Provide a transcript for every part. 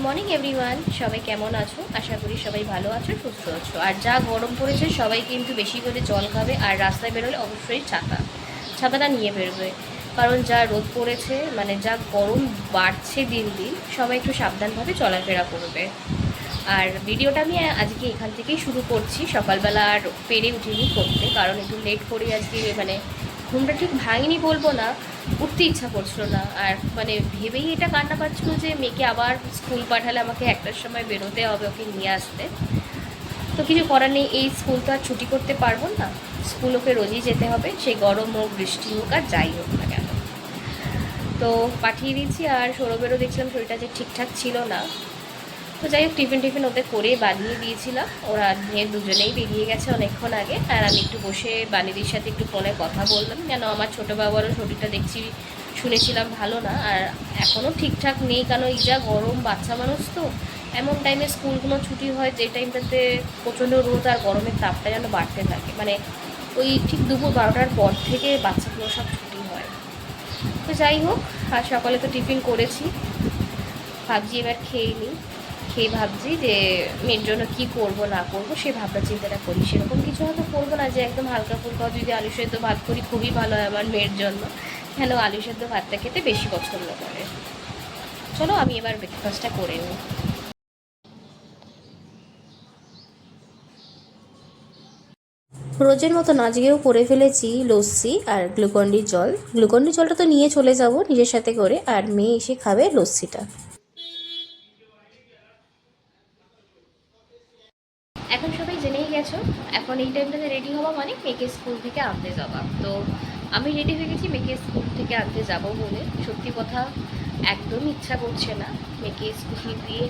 Morning everyone, সবাই কেমন আছো? আশা করি সবাই ভালো আছো, সুস্থ আছো। আর যা গরম পড়েছে সবাই কিন্তু বেশি করে জল খাবে, আর রাস্তায় বেরোলে অবশ্যই ছাতাটা নিয়ে বেরোবে। কারণ যা রোদ পড়েছে, মানে যা গরম বাড়ছে দিন দিন, সবাই একটু সাবধানভাবে চলাফেরা করবে। আর ভিডিওটা আমি আজকে এখান থেকেই শুরু করছি। সকালবেলা আর পেরে উঠিনি করতে, কারণ একটু লেট করে আজকে মানে ঘুমটা ঠিক ভাঙিনি বলবো না, উঠতে ইচ্ছা করছিল না। আর মানে ভেবেই এটা কান্না পাচ্ছিল যে মেয়েকে আবার স্কুল পাঠালে আমাকে একটার সময় বেরোতে হবে ওকে নিয়ে আসতে। তো কিছু করার নেই, এই স্কুল তো আর ছুটি করতে পারবো না, স্কুল ওকে রোজই যেতে হবে, সেই গরম হোক বৃষ্টি হোক আর যাই হোক না কেন। তো পাঠিয়ে দিচ্ছি। আর সৌরভেরও দেখছিলাম শরীরটা যে ঠিকঠাক ছিল না। তো যাই হোক, টিফিন ওদের করে বানিয়ে দিয়েছিলাম, ওরা নিয়ে দুজনেই বেরিয়ে গেছে অনেকক্ষণ আগে। আর আমি একটু বসে বানিদির সাথে একটু ফোনে কথা বললাম, কেন আমার ছোটো বাবারও শরীরটা দেখছি শুনেছিলাম ভালো না, আর এখনও ঠিকঠাক নেই। কারণ এই যা গরম, বাচ্চা মানুষ তো, এমন টাইমে স্কুলগুলো ছুটি হয় যে টাইমটাতে প্রচণ্ড রোদ আর গরমের তাপটা যেন বাড়তে থাকে, মানে ওই ঠিক দুপুর 12টার পর থেকে বাচ্চাগুলো সব ছুটি হয়। তো যাই হোক, আর সকালে তো টিফিন করেছি, ভাবছি এবার খেয়ে ভাবছি যে মেয়ের জন্য কী করবো না করবো, সে ভাবনা চিন্তাটা করি। সেরকম কিছু হয়তো করবো না যে একদম হালকা ফুলকা, যদি আলু সেদ্ধ ভাত করি খুবই ভালো হয় আমার মেয়ের জন্য, কেন আলু সেদ্ধ ভাতটা খেতে বেশি পছন্দ করে। চলো আমি এবার ব্রেকফাস্টটা করে নিই। রোজের মতন আজকেও করে ফেলেছি লস্যি আর গ্লুকন্ডির জল। গ্লুকন্ডির জলটা তো নিয়ে চলে যাব নিজের সাথে করে, আর মেয়ে এসে খাবে লস্যিটা। এখন সবাই জেনেই গেছো, এখন এই টাইমটাতে রেডি হওয়া মানে মেয়েকে স্কুল থেকে আনতে যাওয়া। তো আমি রেডি হয়ে গেছি মেয়েকে স্কুল থেকে আনতে যাব বলে। সত্যি কথা, একদম ইচ্ছা করছে না মেয়েকে স্কুল দিয়ে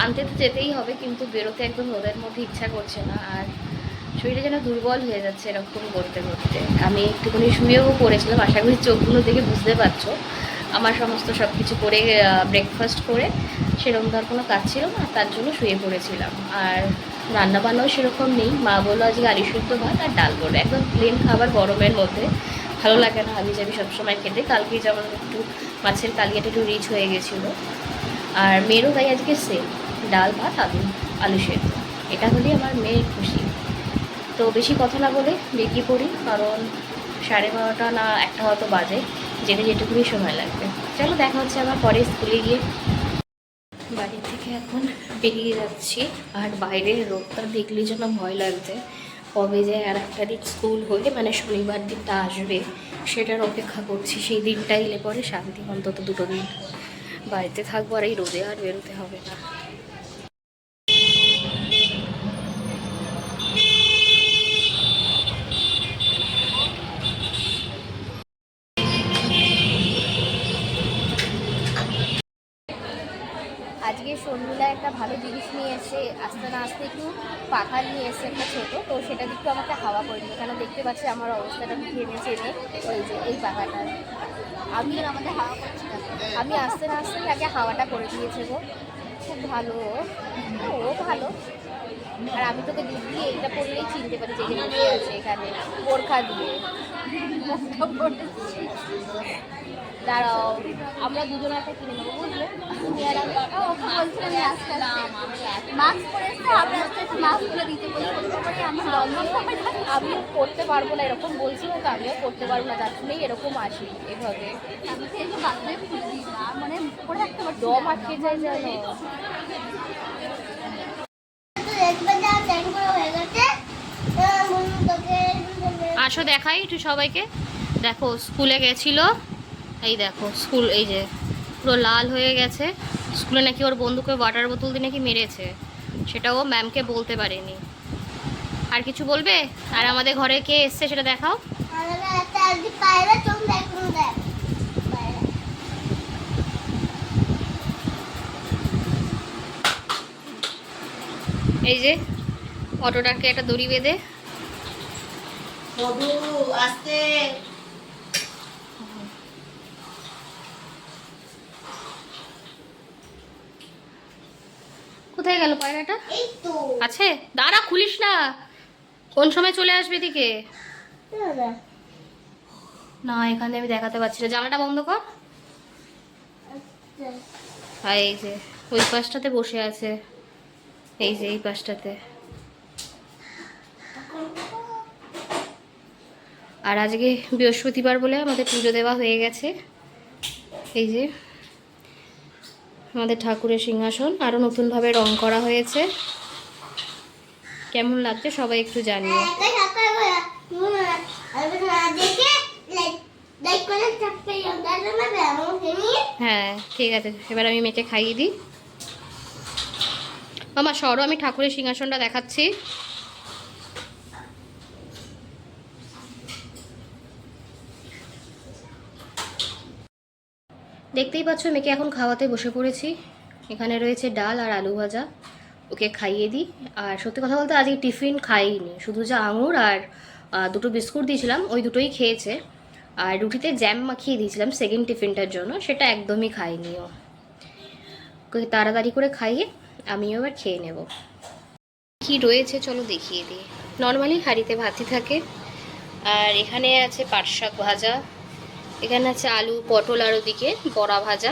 আনতে, তো যেতেই হবে, কিন্তু বেরোতে একদম রোদের মধ্যে ইচ্ছা করছে না। আর শরীরটা যেন দুর্বল হয়ে যাচ্ছে এরকম করতে করতে। আমি একটুখানি শুয়েও পড়েছিলাম, আশা করি চোখগুলো দেখে বুঝতে পারছো। আমার সমস্ত সব কিছু করে ব্রেকফাস্ট করে সেরকম ধর কোনো কাজ ছিল না, তার জন্য শুয়ে পড়েছিলাম। আর রান্নাবান্নাও সেরকম নেই, মা বললো আজকে আলু সেদ্ধ ভাত আর ডাল করবে, একদম প্লেন খাবার গরমের মধ্যে ভালো লাগে না হাবি জাবি সবসময় খেতে। কালকে যেমন একটু মাছের কালিয়াটা একটু রিচ হয়ে গেছিলো, আর মেয়েরও তাই আজকে সেম ডাল ভাত আলু সেদ্ধ, এটা হলেই আমার মেয়ের খুশি। তো বেশি কথা না বলে বেরিয়ে পড়ি, কারণ 12:30 না 1টা হয়তো বাজে, যেটুকুনি সময় লাগবে। চলো দেখা হচ্ছে আবার পরে স্কুলে গিয়ে। বাড়ি থেকে এখন বেরিয়ে যাচ্ছি, আর বাইরের রোদটা দেখলে যেন ভয় লাগছে। কবে যে আর একটা দিন স্কুল হয়ে মানে শনিবার দিনটা আসবে, সেটার অপেক্ষা করছি। সেই দিনটা এলে পরে শান্তি, অন্তত 2 দিন বাড়িতে থাকবো, আর এই রোদে আর বেরোতে হবে না। আজকে শর্মিলা একটা ভালো জিনিস নিয়ে এসে, আস্তে না আস্তে একটু পাখা নিয়ে এসে একটা ছোটো, তো সেটা একটু আমাকে হাওয়া করে দিল। কেন দেখতে পাচ্ছি আমার অবস্থাটা ঘেমে চেনে, ওই যে এই পাখাটা আমি আমাদের হাওয়া করছি না, আমি আস্তে না আস্তে তাকে হাওয়াটা করে দিয়েছে গো, খুব ভালো। ও ভালো। আর আমি তোকে দুধ দিয়ে এইটা পড়লেই চিনতে পারি যে বসে আছে এখানে বোরখা দিয়ে। দাঁড়াও, আমরা দুজনে একটা কিনে নেবো, বুঝলে? তুমি আর আমি বলছিলাম আস্তে আস্তে মাস্ক পরে এসে আমরা আস্তে আস্তে মাস্ক খুলে দিতে বলছি, আমিও করতে পারবো না এরকম বলছিল, তো আমিও করতে পারবো না, তার জন্যই এরকম আসি এভাবে। আমি তো একটু বাচ্চাই খুঁজছি না, মানে পরে একটা দম আটকে যায় জানো। আসো দেখাই একটু সবাইকে। দেখো স্কুলে গেছিল, এই দেখো স্কুল, এই যে পুরো লাল হয়ে গেছে। স্কুলে নাকি ওর বন্ধুকে ওয়াটার বোতল দিয়ে নাকি মেরেছে, সেটা ও ম্যামকে বলতে পারেনি। আর কিছু বলবে? আর আমাদের ঘরে কে এসছে সেটা দেখাও। এই যে অটোটাকে একটা দড়ি বেঁধে, আস্তে কোথায় গেল পায়রাটা? আছে, দাঁড়া খুলিস না, কোন সময় চলে আসবে এদিকে? না এখানে আমি দেখাতে পারছি না, জানালাটা বন্ধ কর। এই যে ওই পাশটাতে বসে আছে, এই যে এই পাশটাতে। আর আজকে বৃহস্পতিবার বলে আমাদের পুজো দেওয়া হয়ে গেছে। এই যে আমাদের ঠাকুরের সিংহাসন আরও নতুনভাবে রং করা হয়েছে। কেমন লাগছে সবাই একটু জানিও। হ্যাঁ ঠিক আছে, এবার আমি মেয়েকে খাইয়ে দিই। মামা সরো, আমি ঠাকুরের সিংহাসনটা দেখাচ্ছি। দেখতেই পাচ্ছ মেয়েকে এখন খাওয়াতে বসে পড়েছি। এখানে রয়েছে ডাল আর আলু ভাজা, ওকে খাইয়ে দিই। আর সত্যি কথা বলতে আজকে টিফিন খাইনি, শুধু যা আঙুর আর দুটো বিস্কুট দিয়েছিলাম ওই দুটোই খেয়েছে। আর রুটিতে জ্যাম মাখিয়ে দিয়েছিলাম সেকেন্ড টিফিনটার জন্য, সেটা একদমই খাইনি ও। ওকে তাড়াতাড়ি করে খাইয়ে আমিও এবার খেয়ে নেব। কি রয়েছে চলো দেখিয়ে দিই। নর্মালি হাঁড়িতে ভাতই থাকে, আর এখানে আছে পাট শাক ভাজা, এখানে আছে আলু পটল আর ওদিকে বড়া ভাজা,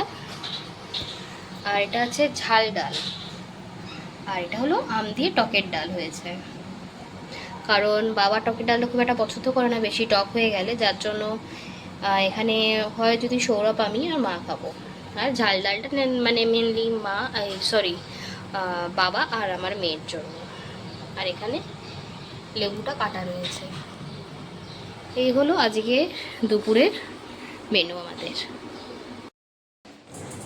আর এটা আছে ঝাল ডাল, আর এটা হলো আম দিয়ে টকের ডাল হয়েছে। কারণ বাবা টকের ডালটা খুব একটা পছন্দ করে না বেশি টক হয়ে গেলে, যার জন্য এখানে হয় যদি সৌরভ আমি আর মা খাবো। আর ঝাল ডালটা মানে মেনলি মা সরি বাবা আর আমার মেয়ের জন্য। আর এখানে লেবুটা কাটা রয়েছে। এই হলো আজকে দুপুরের মেনু আমাদের।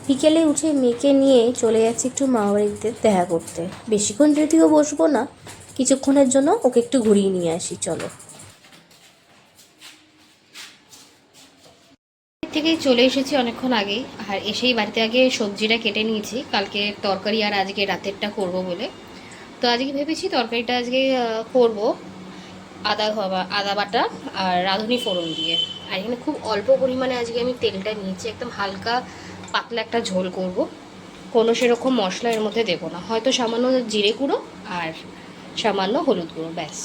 বিকেলে উঠে মেয়েকে নিয়ে চলে যাচ্ছি একটু মামাবাড়িতে দেখা করতে। বেশিক্ষণ যদিও বসবো না, কিছুক্ষণের জন্য ওকে একটু ঘুরিয়ে নিয়ে আসি চলো। থেকেই চলে এসেছি অনেকক্ষণ আগেই, আর এসেই বাড়িতে আগে সবজিটা কেটে নিয়েছি কালকে তরকারি আর আজকে রাতেরটা করব বলে। তো আজকে ভেবেছি তরকারিটা আজকে করব আদা বাটা আর রাঁধুনি ফোড়ন দিয়ে। আর এখানে খুব অল্প পরিমাণে আজকে আমি তেলটা নিয়েছি, একদম হালকা পাতলা একটা ঝোল করব। কোনো সেরকম মশলা এর মধ্যে দেবো না, হয়তো সামান্য জিরে গুঁড়ো আর সামান্য হলুদ গুঁড়ো, ব্যাস।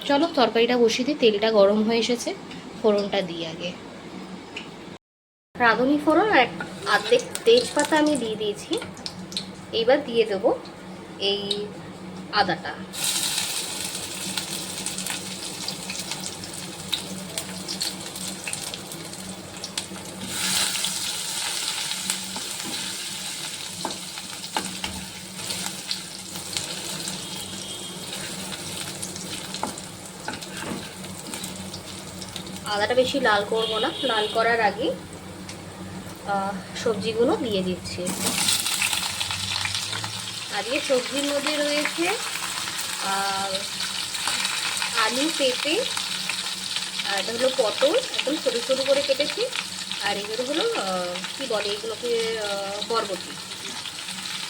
চলো তরকারিটা বসিয়ে দিই, তেলটা গরম হয়ে এসেছে, ফোড়নটা দিই আগে। রাঁধুনি ফোড়ন আর অর্ধেক তেজপাতা আমি দিয়ে দিয়েছি। এইবার দিয়ে দেবো এই আদাটা। আদাটা বেশি লাল করবো না, লাল করার আগে সবজিগুলো দিয়ে দিচ্ছি। আজকে সবজির মধ্যে রয়েছে আলু পেঁপে, আর এটা হলো পটল একদম ছোটো ছোটো করে কেটেছি, আর এগুলো হলো কি বলে এগুলোকে বরবটি,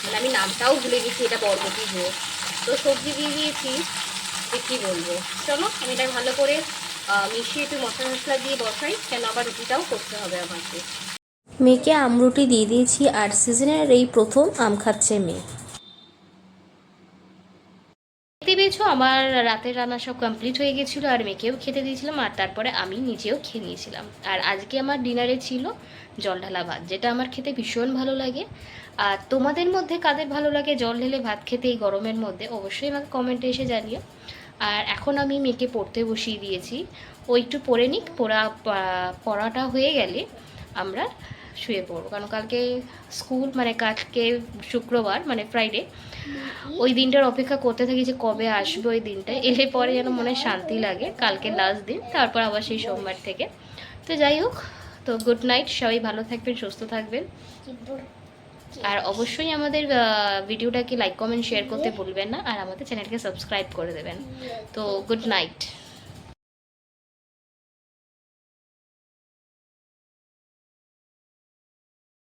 মানে আমি নামটাও ভুলে গেছি, এটা বরবটি যে। তো সবজি দিয়ে দিয়েছি, কী বলবো। চলো আমি এটা ভালো করে মিশিয়ে একটু মশলা মশলা দিয়ে বসাই, কেন আবার রুটিটাও করতে হবে আমাকে। মেয়েকে আমরুটি দিয়ে দিয়েছি, আর সিজনের এই প্রথম আম খাচ্ছে মেয়ে। দেখতে পেয়েছো আমার রাতের রান্না সব কমপ্লিট হয়ে গেছিলো, আর মেয়েকেও খেতে দিয়েছিলাম, আর তারপরে আমি নিজেও খেয়ে নিয়েছিলাম। আর আজকে আমার ডিনারে ছিল জল ঢালা ভাত, যেটা আমার খেতে ভীষণ ভালো লাগে। আর তোমাদের মধ্যে কাদের ভালো লাগে জল ঢেলে ভাত খেতে এই গরমের মধ্যে, অবশ্যই আমাকে কমেন্টে এসে জানিও। আর এখন আমি মেয়েকে পড়তে বসিয়ে দিয়েছি, ও একটু পড়ে নিক, পড়াটা হয়ে গেলে আমরা শুয়ে পড়বো। কারণ কালকে স্কুল, মানে কালকে শুক্রবার মানে ফ্রাইডে, ওই দিনটার অপেক্ষা করতে থাকি যে কবে আসবে ওই দিনটা, এলে পরে যেন মনে শান্তি লাগে। কালকে লাস্ট দিন, তারপর আবার সেই সোমবার থেকে। তো যাই হোক, তো গুড নাইট, সবাই ভালো থাকবেন, সুস্থ থাকবেন। আর অবশ্যই আমাদের ভিডিওটাকে লাইক কমেন্ট শেয়ার করতে ভুলবেন না, আর আমাদের চ্যানেলকে সাবস্ক্রাইব করে দেবেন। তো গুড নাইট।